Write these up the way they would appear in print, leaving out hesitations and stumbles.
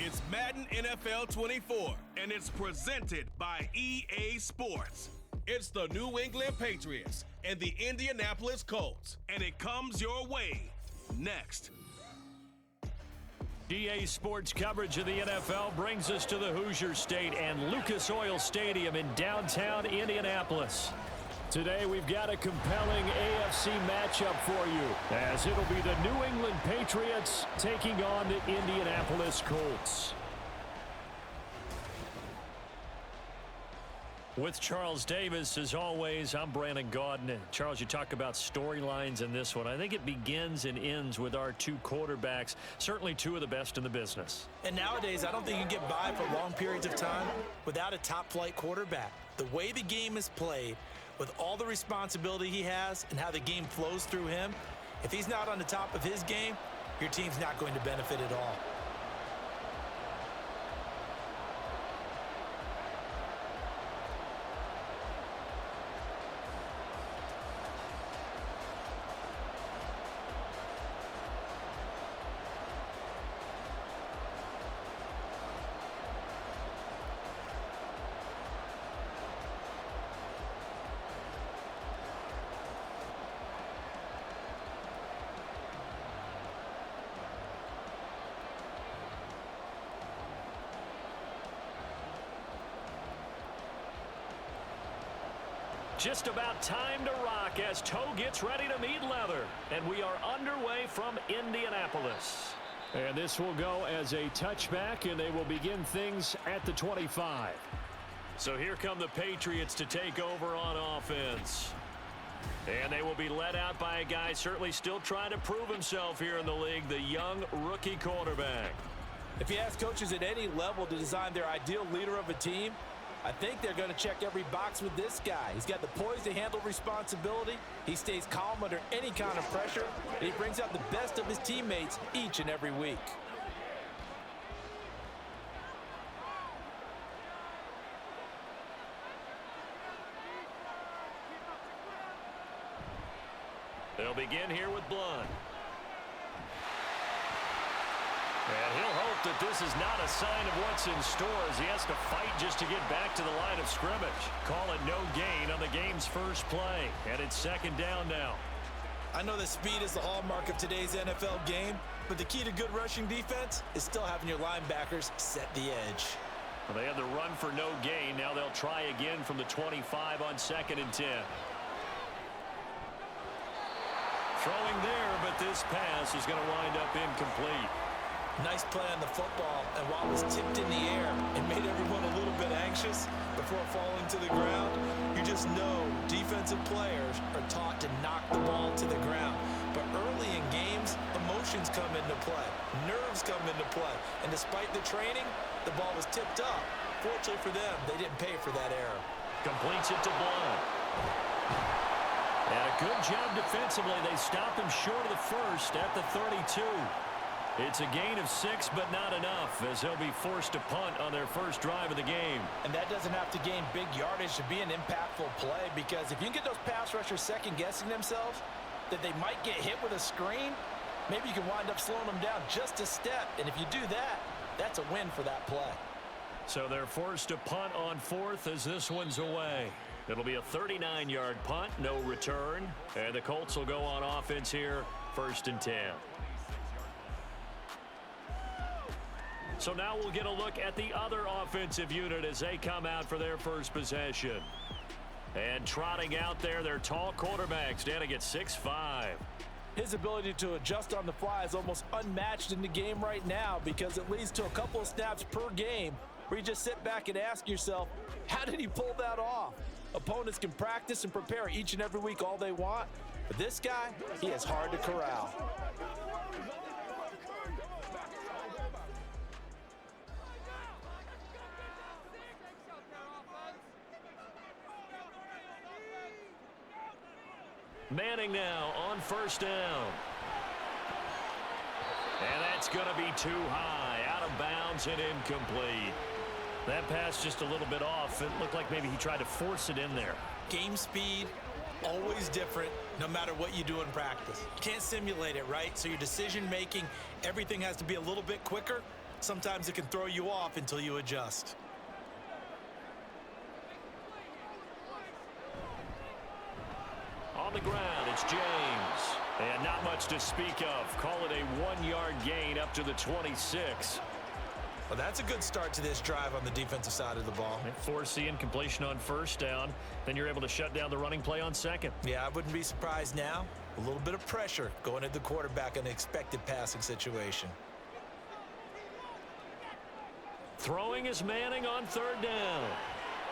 It's Madden NFL 24, and it's presented by EA Sports. It's the New England Patriots and the Indianapolis Colts, and it comes your way next. EA Sports coverage of the NFL brings us to the Hoosier State and Lucas Oil Stadium in downtown Indianapolis. Today we've got a compelling AFC matchup for you, as it'll be the New England Patriots taking on the Indianapolis Colts. With Charles Davis, as always, I'm Brandon Gaudin. Charles, you talk about storylines in this one. I think it begins and ends with our two quarterbacks, certainly two of the best in the business. And nowadays, I don't think you can get by for long periods of time without a top-flight quarterback. The way the game is played, with all the responsibility he has and how the game flows through him, if he's not on the top of his game, your team's not going to benefit at all. Just about time to rock as toe gets ready to meet leather. And we are underway from Indianapolis. And this will go as a touchback, and they will begin things at the 25. So here come the Patriots to take over on offense. And they will be led out by a guy certainly still trying to prove himself here in the league, the young rookie quarterback. If you ask coaches at any level to design their ideal leader of a team, I think they're going to check every box with this guy. He's got the poise to handle responsibility. He stays calm under any kind of pressure, and he brings out the best of his teammates each and every week. They'll begin here with Blunt. And he'll hope that this is not a sign of what's in store as he has to fight just to get back to the line of scrimmage. Call it no gain on the game's first play. And it's second down now. I know that speed is the hallmark of today's NFL game, but the key to good rushing defense is still having your linebackers set the edge. Well, they had the run for no gain. Now they'll try again from the 25 on 2nd and 10. Throwing there, but this pass is going to wind up incomplete. Nice play on the football, and while it was tipped in the air, it made everyone a little bit anxious before falling to the ground. You just know defensive players are taught to knock the ball to the ground. But early in games, emotions come into play. Nerves come into play. And despite the training, the ball was tipped up. Fortunately for them, they didn't pay for that error. Completes it to Blunt. And a good job defensively. They stop him short of the first at the 32. It's a gain of 6, but not enough, as they'll be forced to punt on their first drive of the game. And that doesn't have to gain big yardage to be an impactful play, because if you can get those pass rushers second-guessing themselves, that they might get hit with a screen, maybe you can wind up slowing them down just a step. And if you do that, that's a win for that play. So they're forced to punt on 4th as this one's away. It'll be a 39-yard punt, no return. And the Colts will go on offense here, 1st and 10. So now we'll get a look at the other offensive unit as they come out for their first possession. And trotting out there, their tall quarterback standing at 6'5". His ability to adjust on the fly is almost unmatched in the game right now, because it leads to a couple of snaps per game where you just sit back and ask yourself, how did he pull that off? Opponents can practice and prepare each and every week all they want, but this guy, he is hard to corral. Manning now on 1st down. And that's going to be too high, out of bounds and incomplete. That pass just a little bit off. It looked like maybe he tried to force it in there. Game speed, always different, no matter what you do in practice. You can't simulate it, right? So your decision-making, everything has to be a little bit quicker. Sometimes it can throw you off until you adjust. On the ground, it's James. And not much to speak of. Call it a 1-yard gain up to the 26. Well, that's a good start to this drive on the defensive side of the ball. Forcing incompletion on first down. Then you're able to shut down the running play on second. Yeah, I wouldn't be surprised now. A little bit of pressure going at the quarterback in an expected passing situation. Throwing is Manning on third down.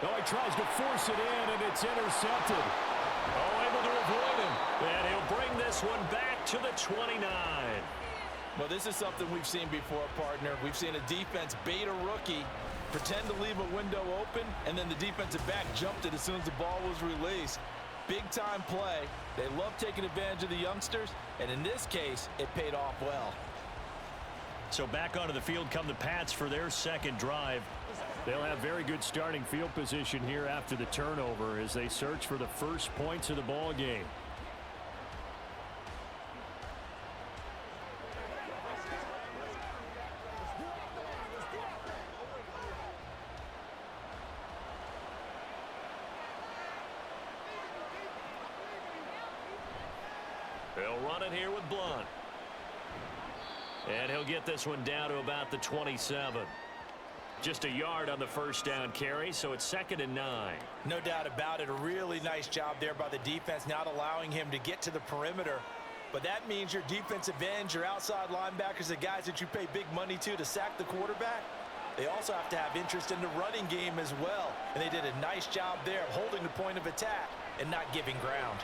Oh, he tries to force it in, and it's intercepted. Oh, able to avoid him. And he'll bring this one back to the 29. Well, this is something we've seen before, partner. We've seen a defense bait a rookie, pretend to leave a window open, and then the defensive back jumped it as soon as the ball was released. Big-time play. They love taking advantage of the youngsters, and in this case, it paid off well. So back onto the field come the Pats for their second drive. They'll have very good starting field position here after the turnover as they search for the first points of the ball game. They'll run it here with Blunt. And he'll get this one down to about the 27. Just a yard on the first down carry, so it's 2nd and 9. No doubt about it. A really nice job there by the defense, not allowing him to get to the perimeter. But that means your defensive ends, your outside linebackers, the guys that you pay big money to sack the quarterback, they also have to have interest in the running game as well. And they did a nice job there of holding the point of attack and not giving ground.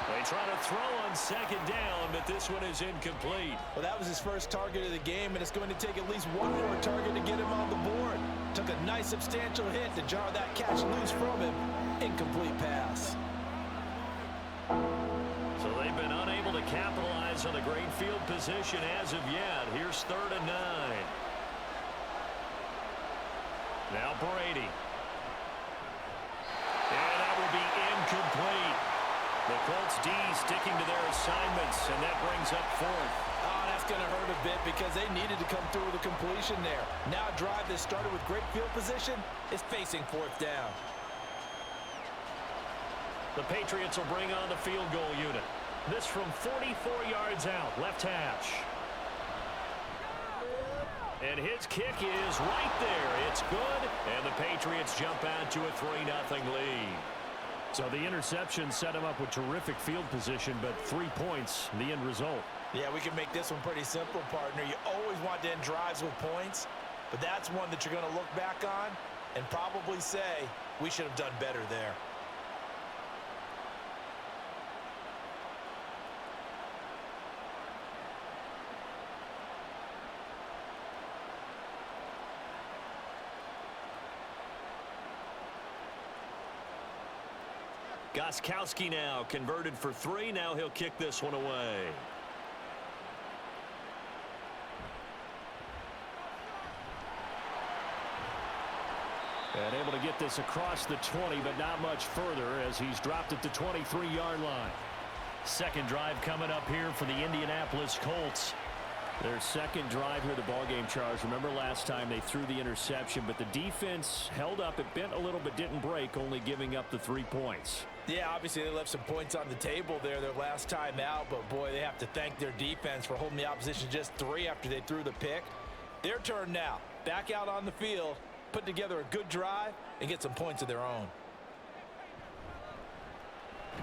They try to throw on second down, but this one is incomplete. Well, that was his first target of the game, and it's going to take at least one more target to get him on the board. Took a nice substantial hit to jar that catch loose from him. Incomplete pass. So they've been unable to capitalize on the great field position as of yet. Here's 3rd and 9. Now Brady. And that will be incomplete. The Colts D sticking to their assignments, and that brings up 4th. Oh, that's going to hurt a bit because they needed to come through with a completion there. Now a drive that started with great field position is facing 4th down. The Patriots will bring on the field goal unit. This from 44 yards out, left hash. And his kick is right there. It's good, and the Patriots jump out to a 3-0 lead. So the interception set him up with terrific field position, but 3 points, the end result. Yeah, we can make this one pretty simple, partner. You always want to end drives with points, but that's one that you're going to look back on and probably say, we should have done better there. Gostkowski now converted for 3. Now he'll kick this one away. And able to get this across the 20, but not much further as he's dropped at the 23-yard line. Second drive coming up here for the Indianapolis Colts. Their second drive here, the ballgame, Charles. Remember last time they threw the interception, but the defense held up. It bent a little, but didn't break, only giving up the 3 points. Yeah, obviously they left some points on the table there their last time out, but boy, they have to thank their defense for holding the opposition just 3 after they threw the pick. Their turn now. Back out on the field, put together a good drive, and get some points of their own.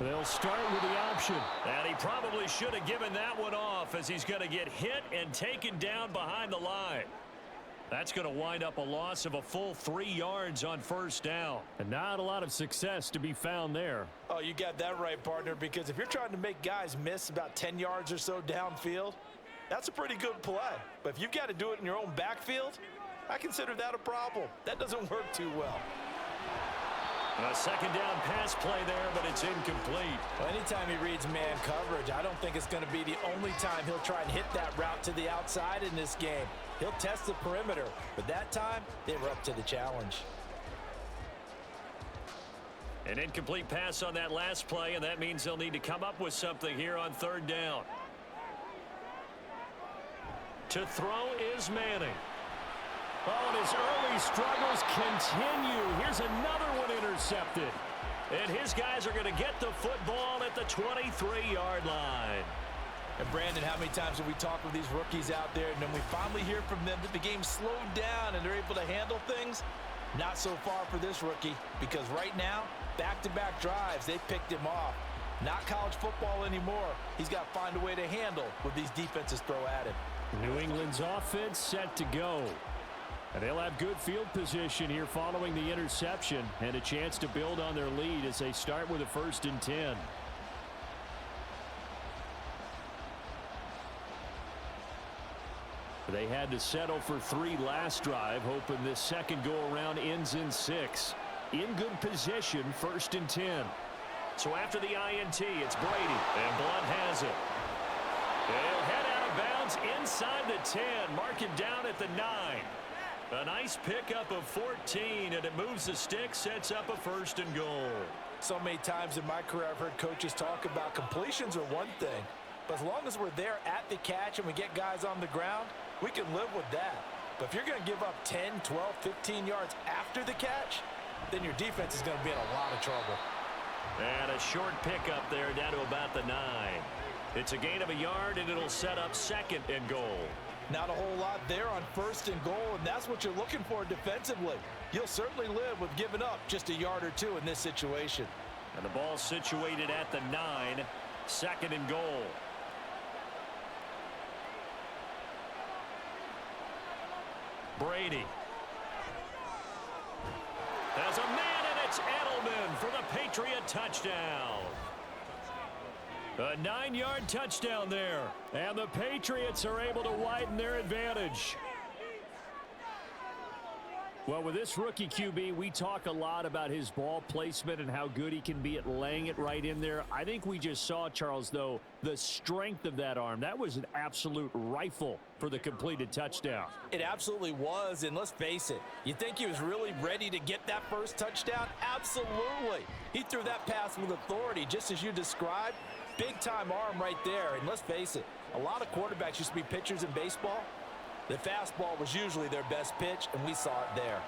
They'll start with the option. And he probably should have given that one off as he's going to get hit and taken down behind the line. That's going to wind up a loss of a full 3 yards on first down. And not a lot of success to be found there. Oh, you got that right, partner, because if you're trying to make guys miss about 10 yards or so downfield, that's a pretty good play. But if you've got to do it in your own backfield, I consider that a problem. That doesn't work too well. A second down pass play there, but it's incomplete. Well, anytime he reads man coverage, I don't think it's going to be the only time he'll try and hit that route to the outside in this game. He'll test the perimeter, but that time, they were up to the challenge. An incomplete pass on that last play, and that means they'll need to come up with something here on third down. To throw is Manning. Oh, and his early struggles continue. Here's another one intercepted. And his guys are going to get the football at the 23-yard line. And Brandon, how many times have we talked with these rookies out there, and then we finally hear from them that the game's slowed down and they're able to handle things? Not so far for this rookie, because right now, back-to-back drives, they picked him off. Not college football anymore. He's got to find a way to handle what these defenses throw at him. New England's offense set to go. And they'll have good field position here following the interception and a chance to build on their lead as they start with a 1st and 10. They had to settle for 3 last drive, hoping this second go-around ends in 6. In good position, 1st and 10. So after the INT, it's Brady, and Blunt has it. They'll head out of bounds inside the 10, mark him down at the 9. A nice pickup of 14, and it moves the stick, sets up a 1st and goal. So many times in my career I've heard coaches talk about completions are one thing, but as long as we're there at the catch and we get guys on the ground, we can live with that. But if you're going to give up 10, 12, 15 yards after the catch, then your defense is going to be in a lot of trouble. And a short pickup there down to about the 9. It's a gain of a yard, and it'll set up 2nd and goal. Not a whole lot there on 1st and goal, and that's what you're looking for defensively. You'll certainly live with giving up just a yard or 2 in this situation. And the ball situated at the 9, 2nd and goal. Brady. There's a man, and it's Edelman for the Patriot touchdown. A 9-yard touchdown there. And the Patriots are able to widen their advantage. Well, with this rookie QB, we talk a lot about his ball placement and how good he can be at laying it right in there. I think we just saw, Charles, though, the strength of that arm. That was an absolute rifle for the completed touchdown. It absolutely was, and let's face it, you think he was really ready to get that first touchdown? Absolutely. He threw that pass with authority, just as you described. Big-time arm right there, and let's face it, a lot of quarterbacks used to be pitchers in baseball. The fastball was usually their best pitch, and we saw it there.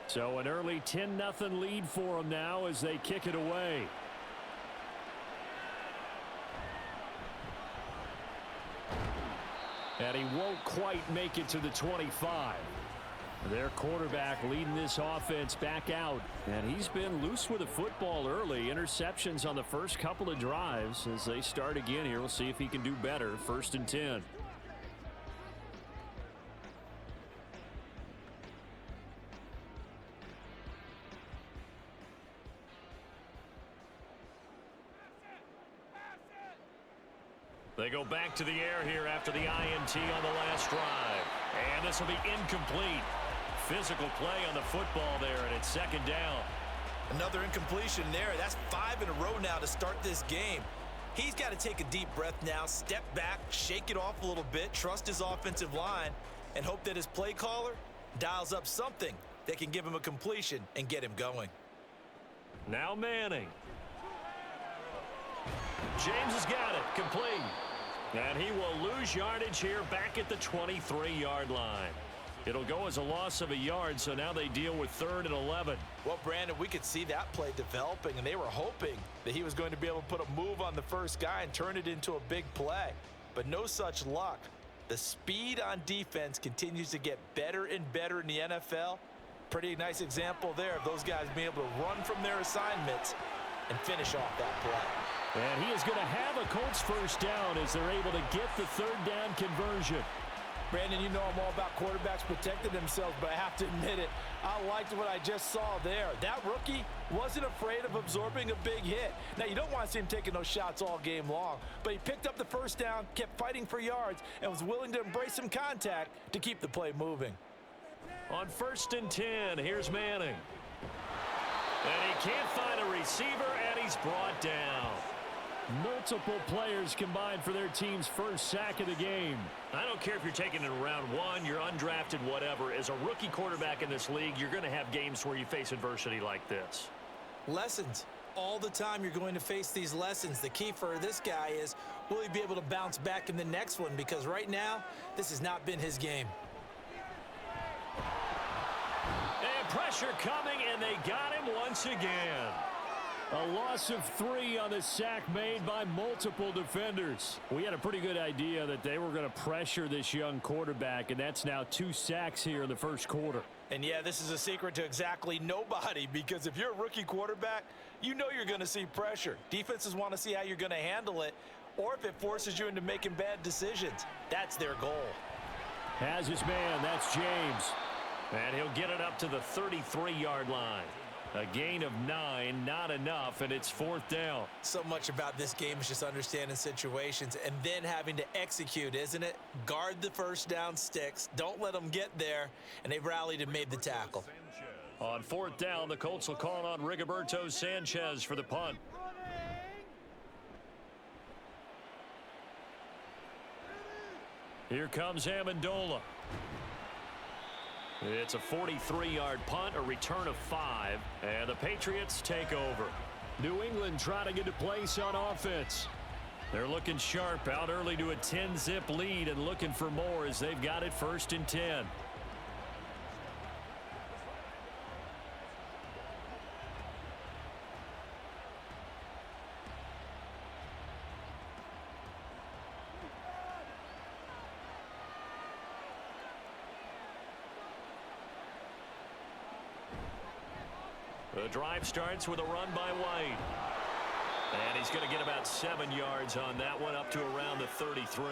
So an early 10-0 lead for them now as they kick it away. And he won't quite make it to the 25. Their quarterback leading this offense back out. And he's been loose with the football early. Interceptions on the first couple of drives as they start again here. We'll see if he can do better. 1st and 10. They go back to the air here after the INT on the last drive. And this will be incomplete. Physical play on the football there, and it's 2nd down. Another incompletion there. That's 5 in a row now to start this game. He's got to take a deep breath now, step back, shake it off a little bit, trust his offensive line, and hope that his play caller dials up something that can give him a completion and get him going. Now Manning. James has got it. Complete. And he will lose yardage here back at the 23-yard line. It'll go as a loss of a yard, so now they deal with 3rd and 11. Well, Brandon, we could see that play developing, and they were hoping that he was going to be able to put a move on the first guy and turn it into a big play. But no such luck. The speed on defense continues to get better and better in the NFL. Pretty nice example there of those guys being able to run from their assignments and finish off that play. And he is going to have a Colts 1st down as they're able to get the 3rd down conversion. Brandon, you know I'm all about quarterbacks protecting themselves, but I have to admit it, I liked what I just saw there. That rookie wasn't afraid of absorbing a big hit. Now, you don't want to see him taking those shots all game long, but he picked up the first down, kept fighting for yards, and was willing to embrace some contact to keep the play moving. On 1st and 10, here's Manning. And he can't find a receiver, and he's brought down. Multiple players combined for their team's first sack of the game. I don't care if you're taking it in round 1, you're undrafted, whatever. As a rookie quarterback in this league, you're going to have games where you face adversity like this. Lessons. All the time you're going to face these lessons. The key for this guy is, will he be able to bounce back in the next one? Because right now, this has not been his game. And pressure coming, and they got him once again. A loss of 3 on the sack made by multiple defenders. We had a pretty good idea that they were going to pressure this young quarterback, and that's now 2 sacks here in the first quarter. And yeah, this is a secret to exactly nobody, because if you're a rookie quarterback, you know you're going to see pressure. Defenses want to see how you're going to handle it, or if it forces you into making bad decisions. That's their goal. Has his man, that's James. And he'll get it up to the 33-yard line. A gain of 9, not enough, and it's 4th down. So much about this game is just understanding situations and then having to execute, isn't it? Guard the first down sticks. Don't let them get there, and they've rallied and made the tackle. On 4th down, the Colts will call on Rigoberto Sanchez for the punt. Here comes Amendola. It's a 43-yard punt, a return of 5, and the Patriots take over. New England trying to get a place on offense. They're looking sharp, out early to a 10-zip lead and looking for more as they've got it 1st and 10. The drive starts with a run by White. And he's going to get about 7 yards on that one, up to around the 33.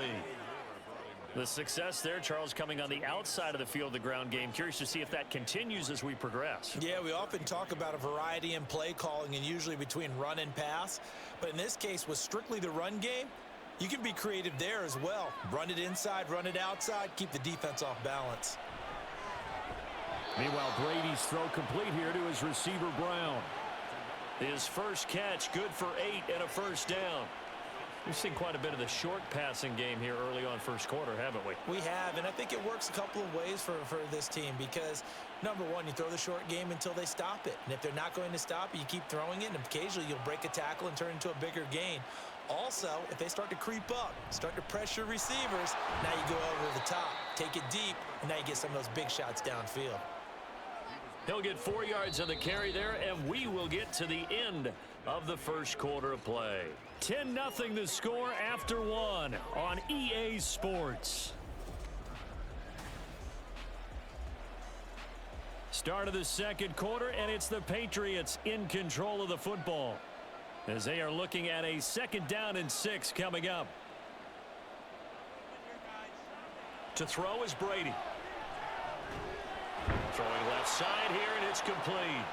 The success there, Charles, coming on the outside of the field, the ground game. Curious to see if that continues as we progress. Yeah, we often talk about a variety in play calling and usually between run and pass. But in this case, with strictly the run game, you can be creative there as well. Run it inside, run it outside, keep the defense off balance. Meanwhile, Brady's throw complete here to his receiver, Brown. His first catch, good for 8 and a 1st down. We've seen quite a bit of the short passing game here early on 1st quarter, haven't we? We have, and I think it works a couple of ways for this team because, number one, you throw the short game until they stop it. And if they're not going to stop it, you keep throwing it, and occasionally you'll break a tackle and turn it into a bigger gain. Also, if they start to creep up, start to pressure receivers, now you go over the top, take it deep, and now you get some of those big shots downfield. He'll get 4 yards on the carry there, and we will get to the end of the 1st quarter of play. 10-0 the score after 1 on EA Sports. Start of the 2nd quarter, and it's the Patriots in control of the football as they are looking at a 2nd down and 6 coming up. To throw is Brady. Throwing left side here, and it's complete.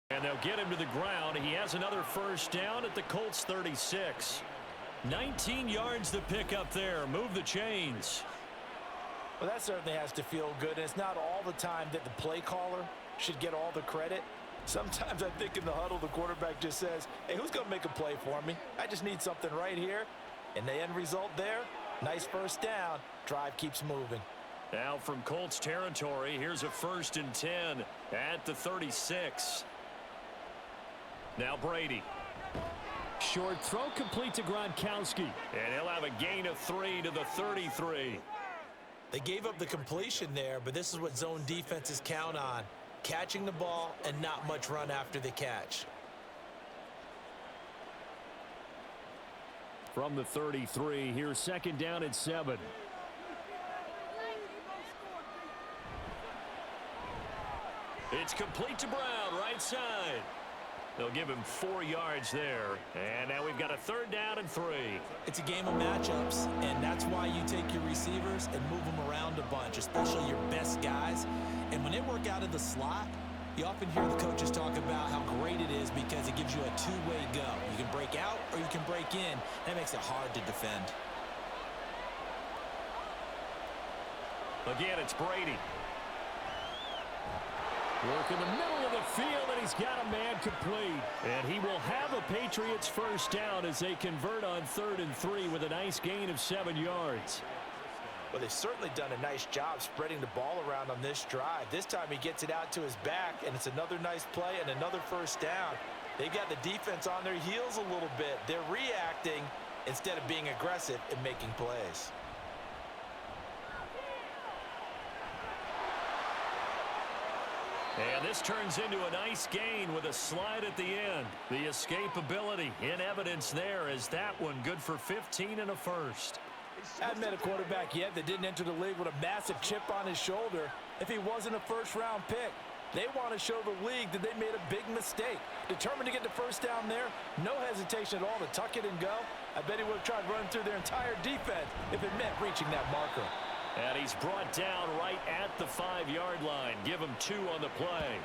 And they'll get him to the ground. He has another 1st down at the Colts 36. 19 yards to pick up there. Move the chains. Well, that certainly has to feel good. And it's not all the time that the play caller should get all the credit. Sometimes I think in the huddle, the quarterback just says, hey, who's going to make a play for me? I just need something right here. And the end result there, nice 1st down. Drive keeps moving. Now from Colts territory, here's a 1st and 10 at the 36. Now Brady. Short throw complete to Gronkowski. And he'll have a gain of 3 to the 33. They gave up the completion there, but this is what zone defenses count on. Catching the ball and not much run after the catch. From the 33, here's 2nd down and 7. It's complete to Brown, right side. They'll give him 4 yards there. And now we've got a 3rd down and 3. It's a game of matchups, and that's why you take your receivers. receivers and move them around a bunch, especially your best guys. And when they work out of the slot, you often hear the coaches talk about how great it is because it gives you a two-way go. You can break out or you can break in. That makes it hard to defend. Again, it's Brady. Work in the middle of the field, and he's got a man complete. And he will have a Patriots first down as they convert on 3rd and 3 with a nice gain of 7 yards. Well, they've certainly done a nice job spreading the ball around on this drive. This time he gets it out to his back, and it's another nice play and another first down. They've got the defense on their heels a little bit. They're reacting instead of being aggressive and making plays. And this turns into a nice gain with a slide at the end. The escapability in evidence there as that one good for 15 and a first. Hadn't met a quarterback yet that didn't enter the league with a massive chip on his shoulder if he wasn't a first-round pick. They want to show the league that they made a big mistake. Determined to get the first down there, no hesitation at all to tuck it and go. I bet he would have tried running through their entire defense if it meant reaching that marker. And he's brought down right at the 5-yard line. Give him 2 on the play.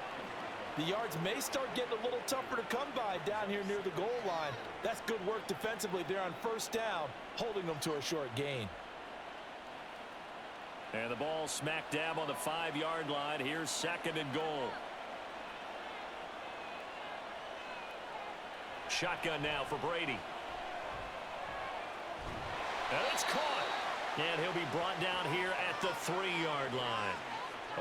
The yards may start getting a little tougher to come by down here near the goal line. That's good work defensively there on first down, holding them to a short gain. And the ball smack dab on the 5-yard line. Here's 2nd and goal. Shotgun now for Brady. And it's caught. And he'll be brought down here at the 3-yard line.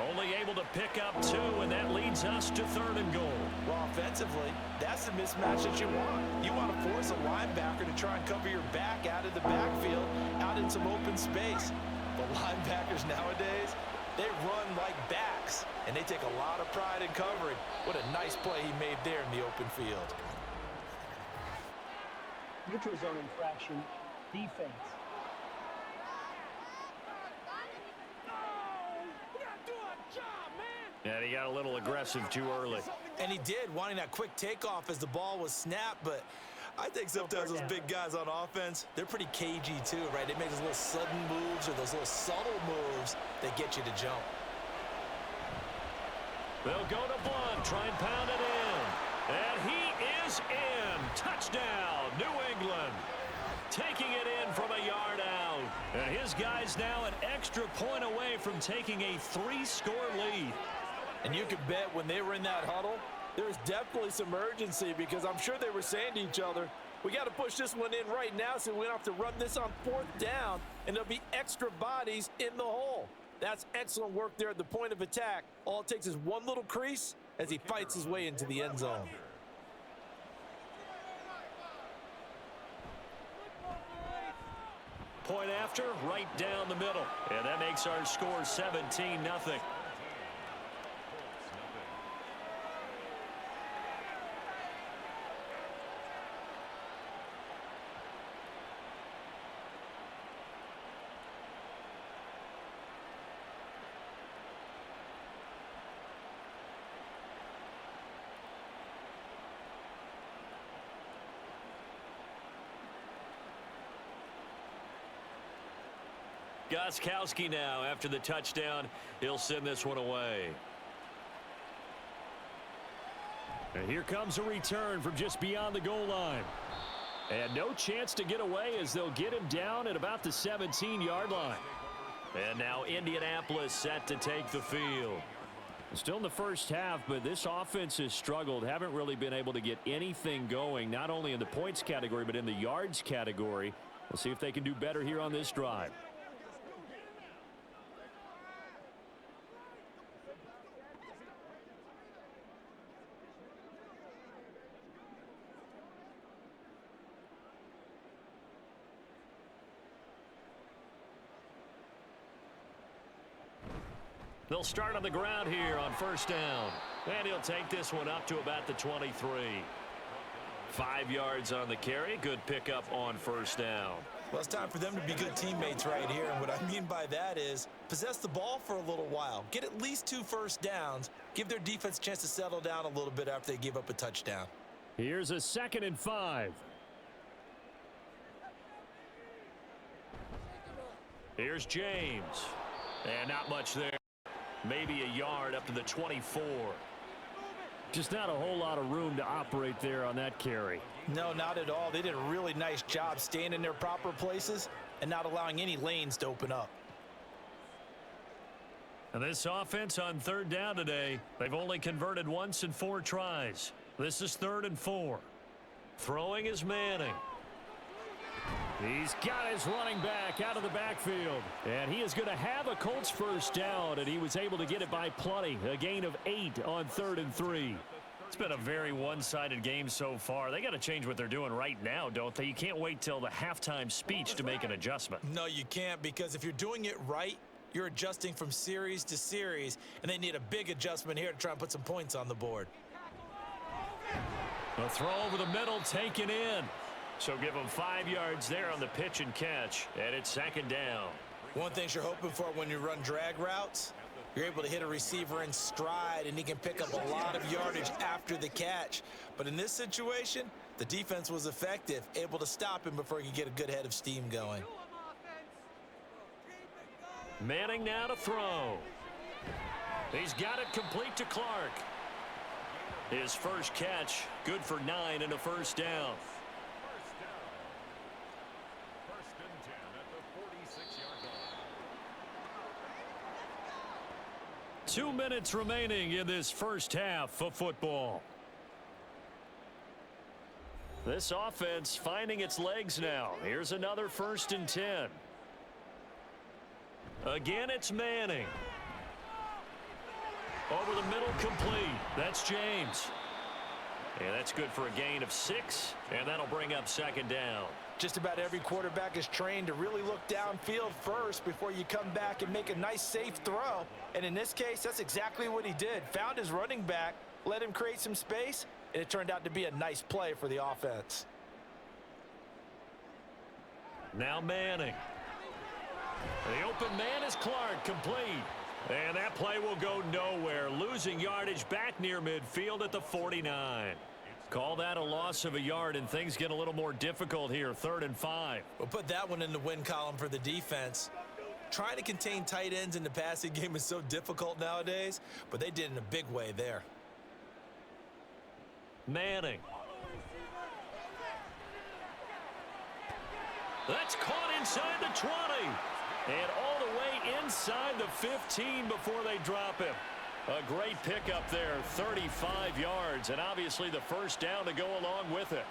Only able to pick up 2, and that leads us to 3rd and goal. Well, offensively, that's the mismatch that you want. You want to force a linebacker to try and cover your back out of the backfield, out in some open space. But linebackers nowadays, they run like backs, and they take a lot of pride in covering. What a nice play he made there in the open field. Neutral zone infraction, defense. And he got a little aggressive too early. And he did, wanting that quick takeoff as the ball was snapped. But I think sometimes those big guys on offense, they're pretty cagey too, right? They make those little sudden moves or those little subtle moves that get you to jump. They'll go to Blunt, try and pound it in. And he is in. Touchdown, New England. Taking it in from a yard out. And his guys now an extra point away from taking a 3-score lead. And you can bet when they were in that huddle, there was definitely some urgency because I'm sure they were saying to each other, we got to push this one in right now so we don't have to run this on 4th down, and there'll be extra bodies in the hole. That's excellent work there at the point of attack. All it takes is one little crease as he fights his way into the end zone. Point after, right down the middle. And that makes our score 17-0. Gostkowski now after the touchdown. He'll send this one away. And here comes a return from just beyond the goal line. And no chance to get away as they'll get him down at about the 17-yard line. And now Indianapolis set to take the field. Still in the first half, but this offense has struggled. Haven't really been able to get anything going, not only in the points category, but in the yards category. We'll see if they can do better here on this drive. They'll start on the ground here on first down. And he'll take this one up to about the 23. 5 yards on the carry. Good pickup on first down. Well, it's time for them to be good teammates right here. And what I mean by that is possess the ball for a little while. Get at least 2 first downs. Give their defense a chance to settle down a little bit after they give up a touchdown. Here's a 2nd and 5. Here's James. And not much there. Maybe a yard up to the 24. Just not a whole lot of room to operate there on that carry. No, not at all. They did a really nice job staying in their proper places and not allowing any lanes to open up. And this offense on third down today, they've only converted once in 4 tries. This is 3rd and 4. Throwing is Manning. He's got his running back out of the backfield. And he is going to have a Colts first down, and he was able to get it by plenty. A gain of 8 on 3rd and 3. It's been a very one-sided game so far. They got to change what they're doing right now, don't they? You can't wait till the halftime speech to make an adjustment. No, you can't, because if you're doing it right, you're adjusting from series to series, and they need a big adjustment here to try and put some points on the board. A throw over the middle taken in. So give them 5 yards there on the pitch and catch, and it's 2nd down. One thing you're hoping for when you run drag routes, you're able to hit a receiver in stride, and he can pick up a lot of yardage after the catch. But in this situation, the defense was effective, able to stop him before he could get a good head of steam going. Manning now to throw. He's got it complete to Clark. His first catch, good for 9 and a first down. 2 minutes remaining in this first half of football. This offense finding its legs now. Here's another 1st and 10. Again, it's Manning. Over the middle, complete. That's James. And that's good for a gain of 6, and that'll bring up 2nd down. Just about every quarterback is trained to really look downfield first before you come back and make a nice, safe throw. And in this case, that's exactly what he did. Found his running back, let him create some space, and it turned out to be a nice play for the offense. Now Manning. The open man is Clark, complete. And that play will go nowhere, losing yardage back near midfield at the 49. Call that a loss of a yard, and things get a little more difficult here, 3rd and 5. We'll put that one in the win column for the defense. Trying to contain tight ends in the passing game is so difficult nowadays, but they did in a big way there. Manning. That's caught inside the 20. And all the way inside the 15 before they drop him. A great pickup there, 35 yards, and obviously the first down to go along with it.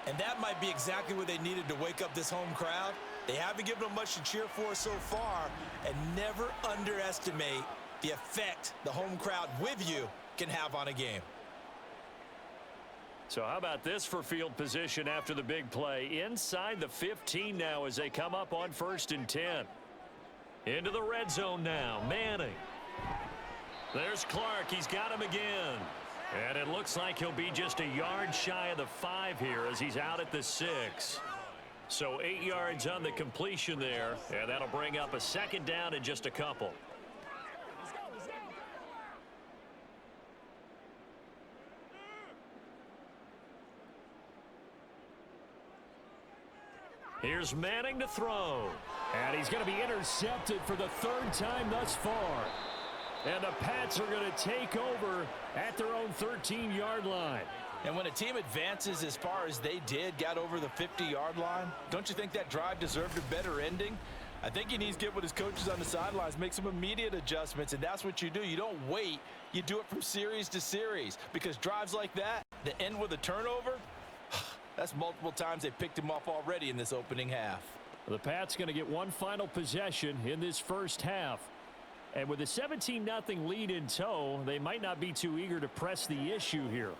And that might be exactly what they needed to wake up this home crowd. They haven't given them much to cheer for so far, and never underestimate the effect the home crowd with you can have on a game. So how about this for field position after the big play? Inside the 15 now as they come up on 1st and 10. Into the red zone now, Manning. There's Clark. He's got him again. And it looks like he'll be just a yard shy of the 5 here as he's out at the 6. So 8 yards on the completion there, and that'll bring up a 2nd down in just a couple. Here's Manning to throw. And he's going to be intercepted for the 3rd time thus far. And the Pats are going to take over at their own 13-yard line. And when a team advances as far as they did, got over the 50-yard line, don't you think that drive deserved a better ending? I think he needs to get with his coaches on the sidelines, make some immediate adjustments, and that's what you do. You don't wait. You do it from series to series, because drives like that end with a turnover, that's multiple times they picked him off already in this opening half. The Pats going to get one final possession in this first half. And with a 17-0 lead in tow, they might not be too eager to press the issue here.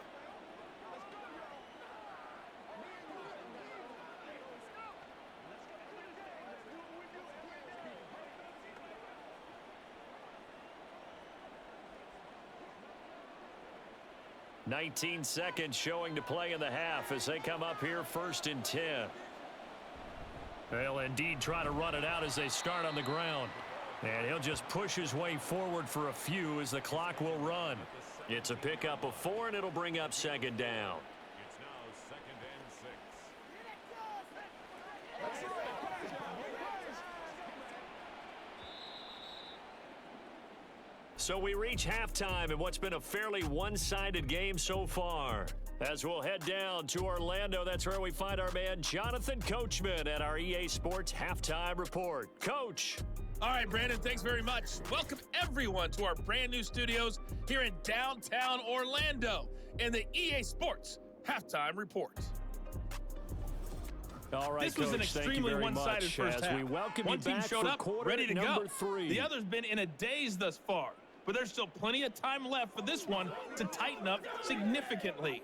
"19 seconds showing to play in the half as they come up here 1st and 10. They'll indeed try to run it out as they start on the ground. And he'll just push his way forward for a few as the clock will run. It's a pickup of 4, and it'll bring up 2nd down. It's now 2nd and 6. So we reach halftime in what's been a fairly one-sided game so far. As we'll head down to Orlando, that's where we find our man Jonathan Coachman at our EA Sports Halftime Report. Coach. All right, Brandon, thanks very much. Welcome, everyone, to our brand new studios here in downtown Orlando in the EA Sports Halftime Report. All right, this was an extremely one-sided first half. We welcome One you team back showed for up, quarter ready to number go. 3. The other's been in a daze thus far, but there's still plenty of time left for this one to tighten up significantly.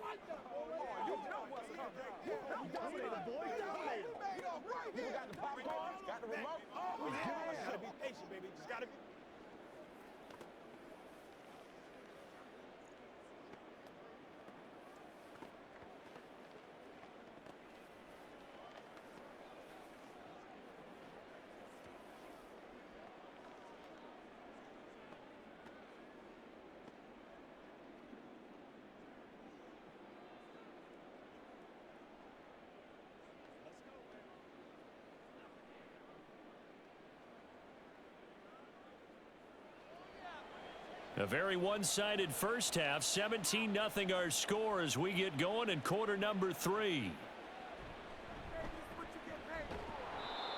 A very one-sided first half. 17-0 our score as we get going in quarter number 3.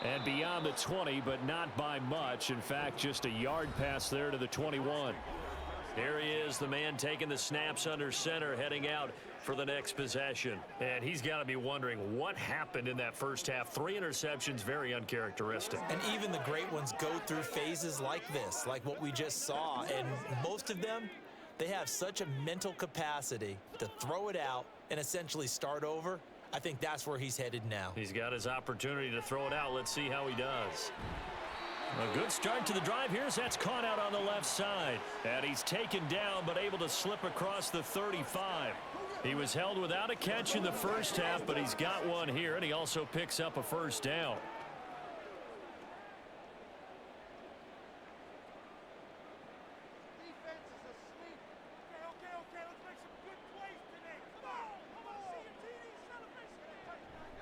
And beyond the 20, but not by much. In fact, just a yard pass there to the 21. There he is, the man taking the snaps under center, heading out for the next possession. And he's got to be wondering what happened in that first half. 3 interceptions, very uncharacteristic. And even the great ones go through phases like this, like what we just saw. And most of them, they have such a mental capacity to throw it out and essentially start over. I think that's where he's headed now. He's got his opportunity to throw it out. Let's see how he does. A good start to the drive here. That's caught out on the left side. And he's taken down, but able to slip across the 35. He was held without a catch in the first half, but he's got one here, and he also picks up a first down.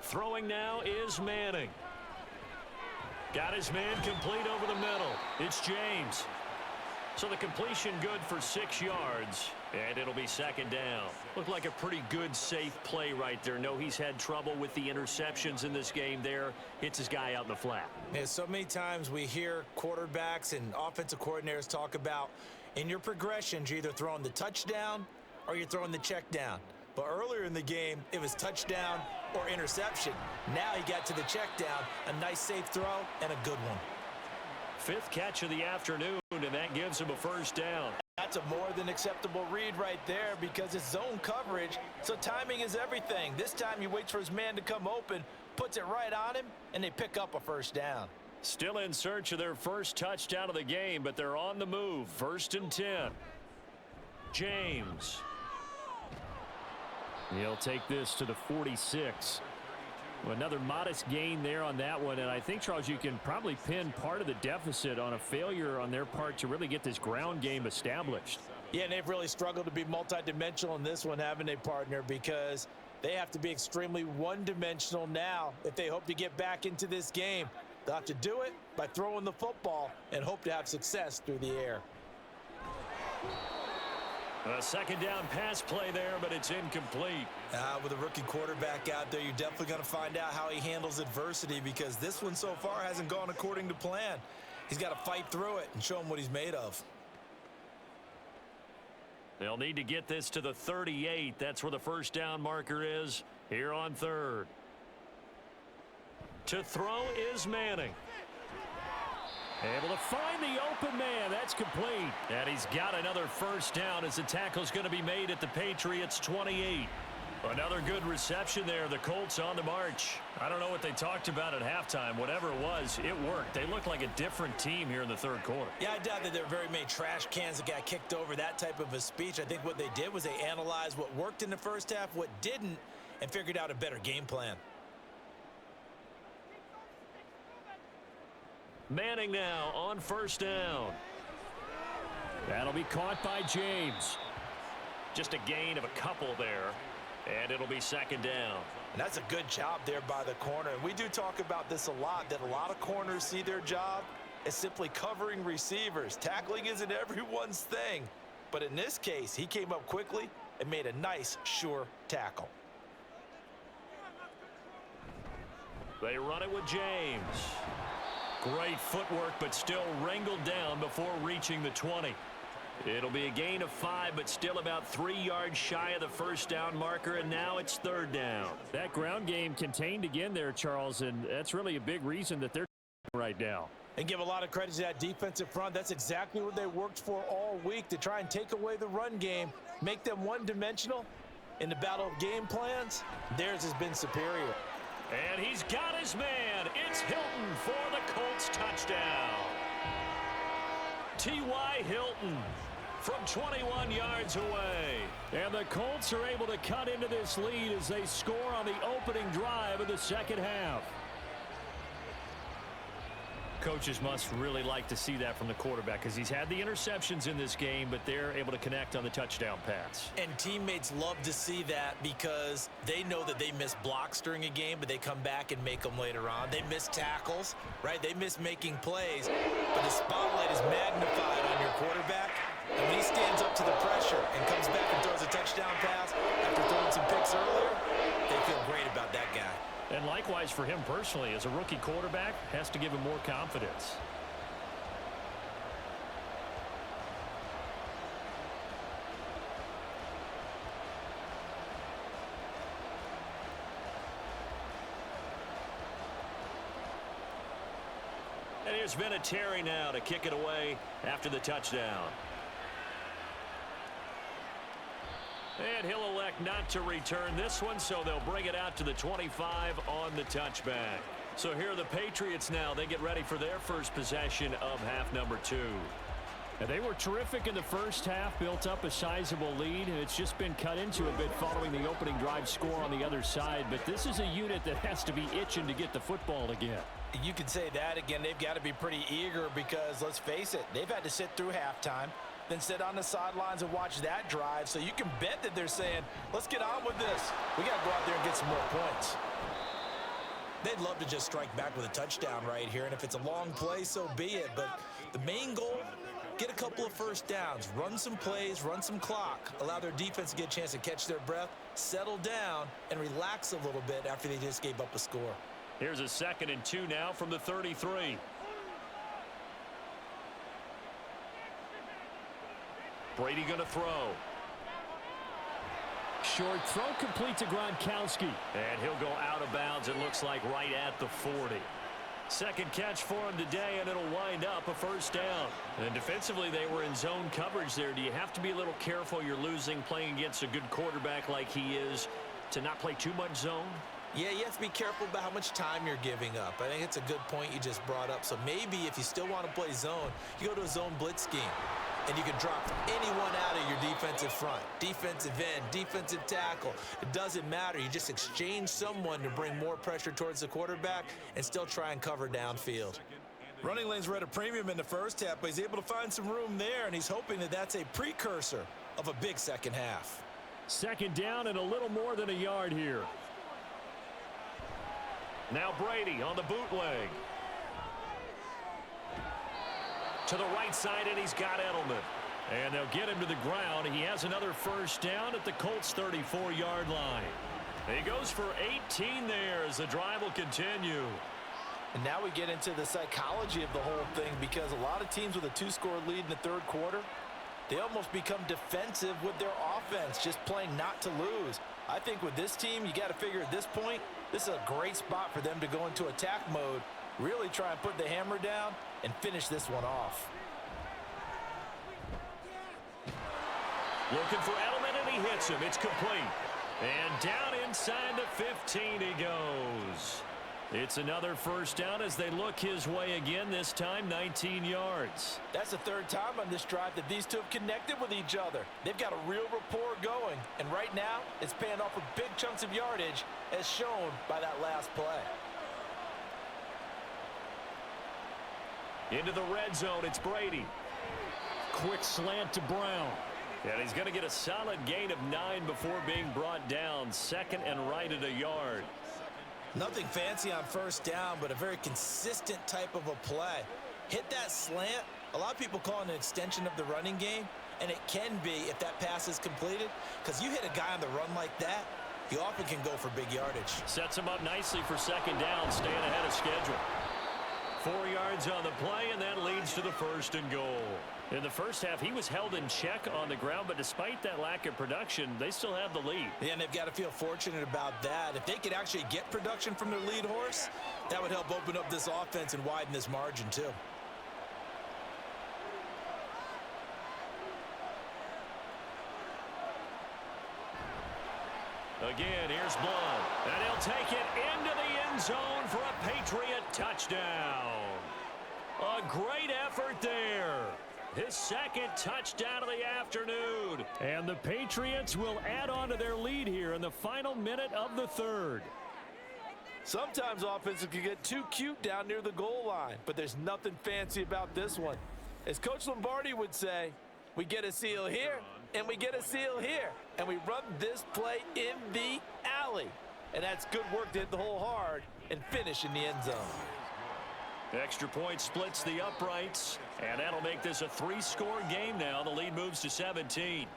Throwing now is Manning. Got his man complete over the middle. It's James. So the completion good for 6 yards, and it'll be second down. Looked like a pretty good, safe play right there. No, he's had trouble with the interceptions in this game there. Hits his guy out in the flat. Yeah, so many times we hear quarterbacks and offensive coordinators talk about in your progressions, you're either throwing the touchdown or you're throwing the check down. But earlier in the game, it was touchdown or interception. Now he got to the check down, a nice safe throw, and a good one. 5th catch of the afternoon, and that gives him a first down. That's a more than acceptable read right there because it's zone coverage, so timing is everything. This time he waits for his man to come open, puts it right on him, and they pick up a first down. Still in search of their first touchdown of the game, but they're on the move. 1st and 10. James. He'll take this to the 46. Another modest gain there on that one, and I think, Charles, you can probably pin part of the deficit on a failure on their part to really get this ground game established. Yeah, and they've really struggled to be multidimensional in this one, haven't they, partner? Because they have to be extremely one-dimensional now if they hope to get back into this game. They'll have to do it by throwing the football and hope to have success through the air. A second down pass play there, but it's incomplete. With a rookie quarterback out there, you're definitely going to find out how he handles adversity because this one so far hasn't gone according to plan. He's got to fight through it and show him what he's made of. They'll need to get this to the 38. That's where the first down marker is here on 3rd. To throw is Manning. Able to find the open man. That's complete. And he's got another first down as the tackle's going to be made at the Patriots 28. Another good reception there. The Colts on the march. I don't know what they talked about at halftime. Whatever it was, it worked. They look like a different team here in the 3rd quarter. Yeah, I doubt that there were very many trash cans that got kicked over, that type of a speech. I think what they did was they analyzed what worked in the first half, what didn't, and figured out a better game plan. Manning now on first down. That'll be caught by James. Just a gain of a couple there, and it'll be second down. And that's a good job there by the corner. And we do talk about this a lot, that a lot of corners see their job is simply covering receivers. Tackling isn't everyone's thing. But in this case, he came up quickly and made a nice, sure tackle. They run it with James. Great footwork, but still wrangled down before reaching the 20. It'll be a gain of 5, but still about 3 yards shy of the first down marker, and now it's 3rd down. That ground game contained again there, Charles, and that's really a big reason that they're right now. And give a lot of credit to that defensive front. That's exactly what they worked for all week, to try and take away the run game, make them one-dimensional. In the battle of game plans, theirs has been superior. And he's got his man. It's Hilton for the Colts touchdown. T.Y. Hilton from 21 yards away. And the Colts are able to cut into this lead as they score on the opening drive of the second half. Coaches must really like to see that from the quarterback because he's had the interceptions in this game, but they're able to connect on the touchdown pass. And teammates love to see that because they know that they miss blocks during a game, but they come back and make them later on. They miss tackles, right? They miss making plays, but the spotlight is magnified on your quarterback. And when he stands up to the pressure and comes back and throws a touchdown pass after throwing some picks earlier, they feel great about that guy. And likewise for him personally, as a rookie quarterback, has to give him more confidence. And here's Vinatieri now to kick it away after the touchdown. And he'll elect not to return this one, so they'll bring it out to the 25 on the touchback. So here are the Patriots now. They get ready for their first possession of half number 2. And they were terrific in the first half, built up a sizable lead, and it's just been cut into a bit following the opening drive score on the other side. But this is a unit that has to be itching to get the football again. You can say that again. They've got to be pretty eager because, let's face it, they've had to sit through halftime, then sit on the sidelines and watch that drive. So you can bet that they're saying, let's get on with this. We got to go out there and get some more points. They'd love to just strike back with a touchdown right here, and if it's a long play, so be it. But the main goal, get a couple of first downs, run some plays, run some clock, allow their defense to get a chance to catch their breath, settle down, and relax a little bit after they just gave up a score. Here's a 2nd and 2 now from the 33. Brady going to throw. Short throw complete to Gronkowski. And he'll go out of bounds, it looks like, right at the 40. Second catch for him today, and it'll wind up a first down. And defensively, they were in zone coverage there. Do you have to be a little careful? You're losing, playing against a good quarterback like he is, to not play too much zone? Yeah, you have to be careful about how much time you're giving up. I think it's a good point you just brought up. So maybe if you still want to play zone, you go to a zone blitz scheme. And you can drop anyone out of your defensive front. Defensive end, defensive tackle. It doesn't matter. You just exchange someone to bring more pressure towards the quarterback and still try and cover downfield. Running lanes were at a premium in the first half, but he's able to find some room there, and he's hoping that that's a precursor of a big second half. Second down and a little more than a yard here. Now Brady on the bootleg. To the right side, and he's got Edelman. And they'll get him to the ground. He has another first down at the Colts' 34-yard line. He goes for 18 there as the drive will continue. And now we get into the psychology of the whole thing, because a lot of teams with a 2-score lead in the third quarter, they almost become defensive with their offense, just playing not to lose. I think with this team, you got to figure at this point, this is a great spot for them to go into attack mode, really try and put the hammer down and finish this one off. Looking for Edelman, and he hits him. It's complete. And down inside the 15 he goes. It's another first down as they look his way again, this time 19 yards. That's the third time on this drive that these two have connected with each other. They've got a real rapport going, and right now it's paying off with big chunks of yardage as shown by that last play. Into the red zone, it's Brady. Quick slant to Brown. And he's going to get a solid gain of 9 before being brought down. 2nd and right at a yard. Nothing fancy on first down, but a very consistent type of a play. hit that slant. A lot of people call it an extension of the running game, and it can be if that pass is completed, because you hit a guy on the run like that, he often can go for big yardage. Sets him up nicely for second down, staying ahead of schedule. 4 yards on the play, and that leads to the 1st and goal. In the first half, he was held in check on the ground, but despite that lack of production, they still have the lead. Yeah, and they've got to feel fortunate about that. If they could actually get production from their lead horse, that would help open up this offense and widen this margin too. Again, here's Blunt, and he'll take it into the end zone for a Patriot touchdown. A great effort there. His 2nd touchdown of the afternoon. And the Patriots will add on to their lead here in the final minute of the 3rd. Sometimes offenses can get too cute down near the goal line, but there's nothing fancy about this one. As Coach Lombardi would say, we get a seal here, and we get a seal here, and we run this play in the alley. And that's good work to hit the hole hard and finish in the end zone. Extra point splits the uprights, and that'll make this a 3-score game now. The lead moves to 17.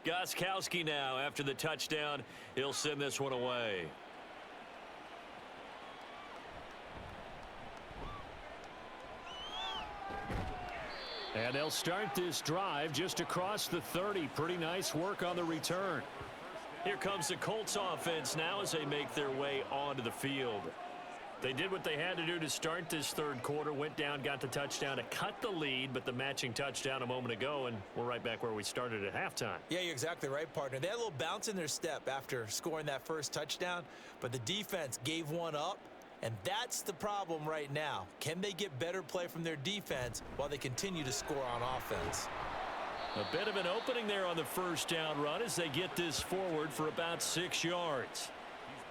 Gostkowski now after the touchdown. He'll send this one away. And they'll start this drive just across the 30. Pretty nice work on the return. Here comes the Colts offense now as they make their way onto the field. They did what they had to do to start this 3rd quarter, went down, got the touchdown to cut the lead, but the matching touchdown a moment ago, and we're right back where we started at halftime. Yeah, you're exactly right, partner. They had a little bounce in their step after scoring that first touchdown, but the defense gave one up, and that's the problem right now. Can they get better play from their defense while they continue to score on offense? A bit of an opening there on the 1st down run as they get this forward for about 6 yards.